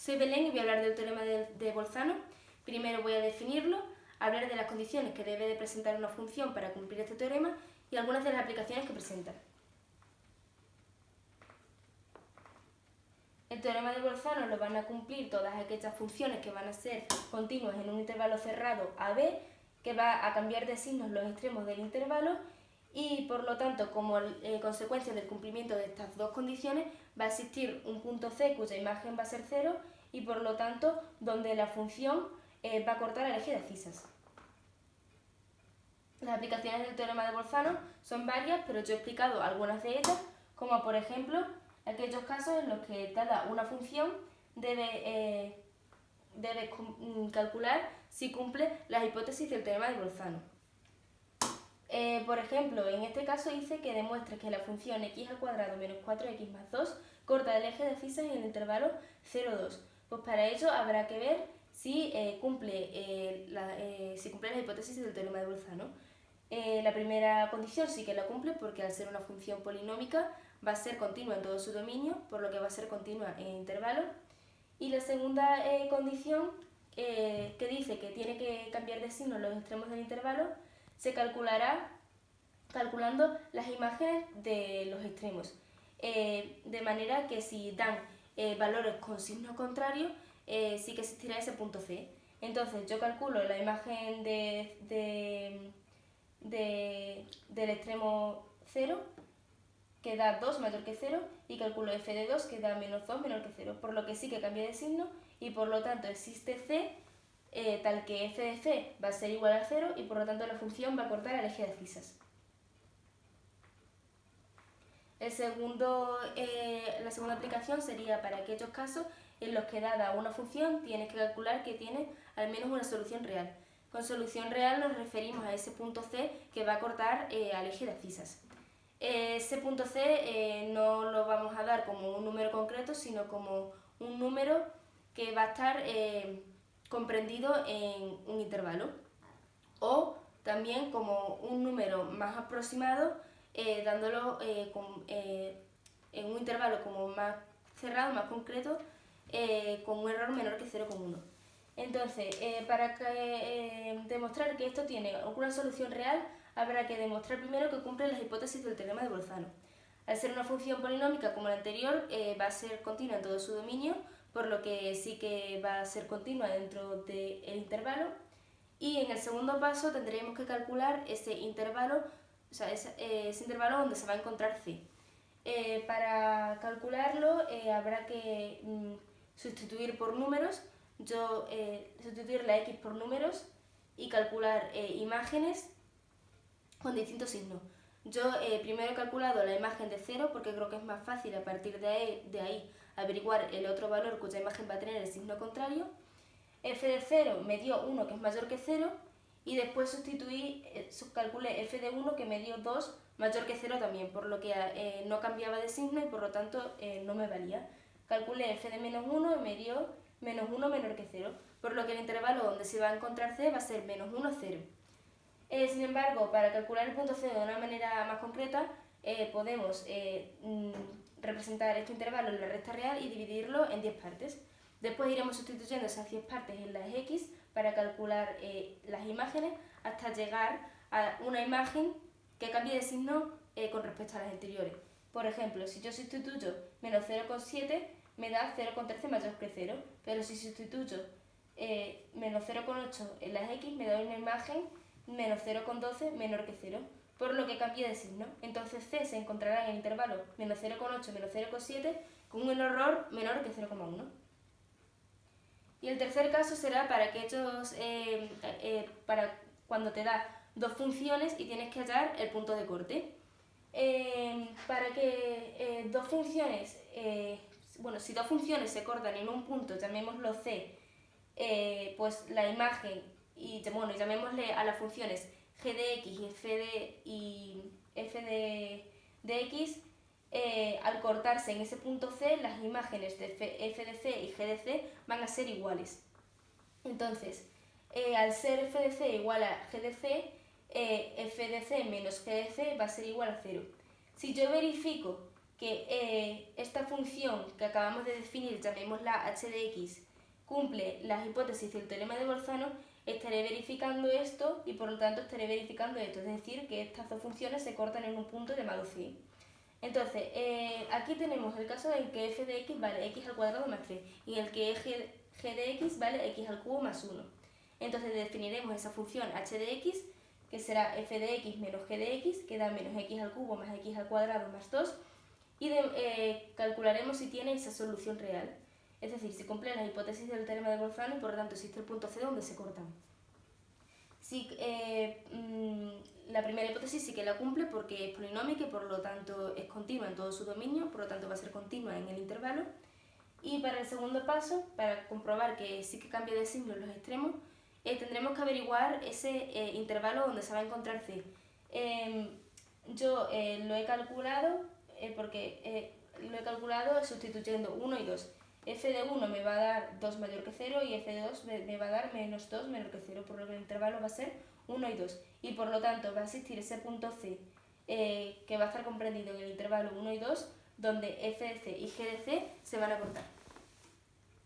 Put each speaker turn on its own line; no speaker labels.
Soy Belén y voy a hablar del teorema de Bolzano. Primero voy a definirlo, hablar de las condiciones que debe de presentar una función para cumplir este teorema y algunas de las aplicaciones que presenta. El teorema de Bolzano lo van a cumplir todas aquellas funciones que van a ser continuas en un intervalo cerrado AB, que va a cambiar de signos los extremos del intervalo y por lo tanto, como consecuencia del cumplimiento de estas dos condiciones, va a existir un punto C cuya imagen va a ser 0 y por lo tanto donde la función va a cortar al eje de abscisas. Las aplicaciones del teorema de Bolzano son varias, pero yo he explicado algunas de ellas, como por ejemplo aquellos casos en los que dada una función debe calcular si cumple las hipótesis del teorema de Bolzano. Por ejemplo, en este caso dice que demuestre que la función x² menos 4x más 2 corta el eje de abscisas en el intervalo 0, 2. Pues para ello habrá que ver si cumple las hipótesis del teorema de Bolzano. La primera condición sí que la cumple porque al ser una función polinómica va a ser continua en todo su dominio, por lo que va a ser continua en intervalo. Y la segunda condición, que dice que tiene que cambiar de signo los extremos del intervalo, se calculará calculando las imágenes de los extremos. De manera que si dan valores con signo contrario, sí que existirá ese punto C. Entonces yo calculo la imagen del extremo 0, que da 2 mayor que 0, y calculo f de 2, que da menos 2 menor que 0, por lo que sí que cambia de signo y por lo tanto existe C tal que f de c va a ser igual a 0 y por lo tanto la función va a cortar al eje de abscisas. La segunda aplicación sería para aquellos casos en los que dada una función tienes que calcular que tiene al menos una solución real. Con solución real nos referimos a ese punto C que va a cortar al eje de abscisas. Ese punto C no lo vamos a dar como un número concreto, sino como un número que va a estar comprendido en un intervalo, o también como un número más aproximado, dándolo en un intervalo como más cerrado, más concreto, con un error menor que 0,1. Entonces, para demostrar que esto tiene alguna solución real, habrá que demostrar primero que cumple las hipótesis del teorema de Bolzano. Al ser una función polinómica como la anterior, va a ser continua en todo su dominio, por lo que sí que va a ser continua dentro del intervalo. Y en el segundo paso tendremos que calcular ese intervalo, ese intervalo donde se va a encontrar C. Para calcularlo habrá que sustituir por números, sustituir la x por números y calcular imágenes con distintos signos. Yo primero he calculado la imagen de 0 porque creo que es más fácil a partir de ahí averiguar el otro valor cuya imagen va a tener el signo contrario. F de 0 me dio 1 que es mayor que 0 y después calculé f de 1 que me dio 2 mayor que 0 también, por lo que no cambiaba de signo y por lo tanto no me valía. Calculé f de menos 1 y me dio menos 1 menor que 0, por lo que el intervalo donde se va a encontrar C va a ser menos 1, 0. Sin embargo, para calcular el punto C de una manera más concreta, podemos representar este intervalo en la recta real y dividirlo en 10 partes. Después iremos sustituyendo esas 10 partes en las x para calcular las imágenes hasta llegar a una imagen que cambie de signo con respecto a las anteriores. Por ejemplo, si yo sustituyo menos 0,7 me da 0,13 mayor que 0, pero si sustituyo menos 0,8 en las x me da una imagen menos 0,12 menor que 0, por lo que cambie de signo. Entonces C se encontrará en el intervalo menos 0,8 menos 0,7 con un error menor que 0,1. Y el tercer caso será para para cuando te da dos funciones y tienes que hallar el punto de corte. Para que dos funciones, si dos funciones se cortan en un punto, llamémoslo C, pues la imagen, y llamémosle a las funciones g de x y f de x, al cortarse en ese punto C, las imágenes de f de c y g de c van a ser iguales. Entonces, al ser f de c igual a g de c, f de c menos g de c va a ser igual a 0. Si yo verifico que esta función que acabamos de definir, llamémosla h de x, cumple las hipótesis del teorema de Bolzano, estaré verificando esto y por lo tanto estaré verificando esto, es decir, que estas dos funciones se cortan en un punto llamado phi. Entonces, aquí tenemos el caso en que f de x vale x al cuadrado más 3 y en el que g de x vale x al cubo más 1. Entonces definiremos esa función h de x, que será f de x menos g de x, que da menos x al cubo más x al cuadrado más 2, y calcularemos si tiene esa solución real. Es decir, si cumple las hipótesis del teorema de Bolzano y por lo tanto existe el punto C donde se cortan. Si, la primera hipótesis sí que la cumple porque es polinómica y por lo tanto es continua en todo su dominio, por lo tanto va a ser continua en el intervalo. Y para el segundo paso, para comprobar que sí que cambia de signo en los extremos, tendremos que averiguar ese intervalo donde se va a encontrar C. Yo lo he calculado lo he calculado sustituyendo 1 y 2. f de 1 me va a dar 2 mayor que 0 y f de 2 me va a dar menos 2 menor que 0, por lo que el intervalo va a ser 1 y 2. Y por lo tanto va a existir ese punto C que va a estar comprendido en el intervalo 1 y 2, donde f de C y g de C se van a cortar.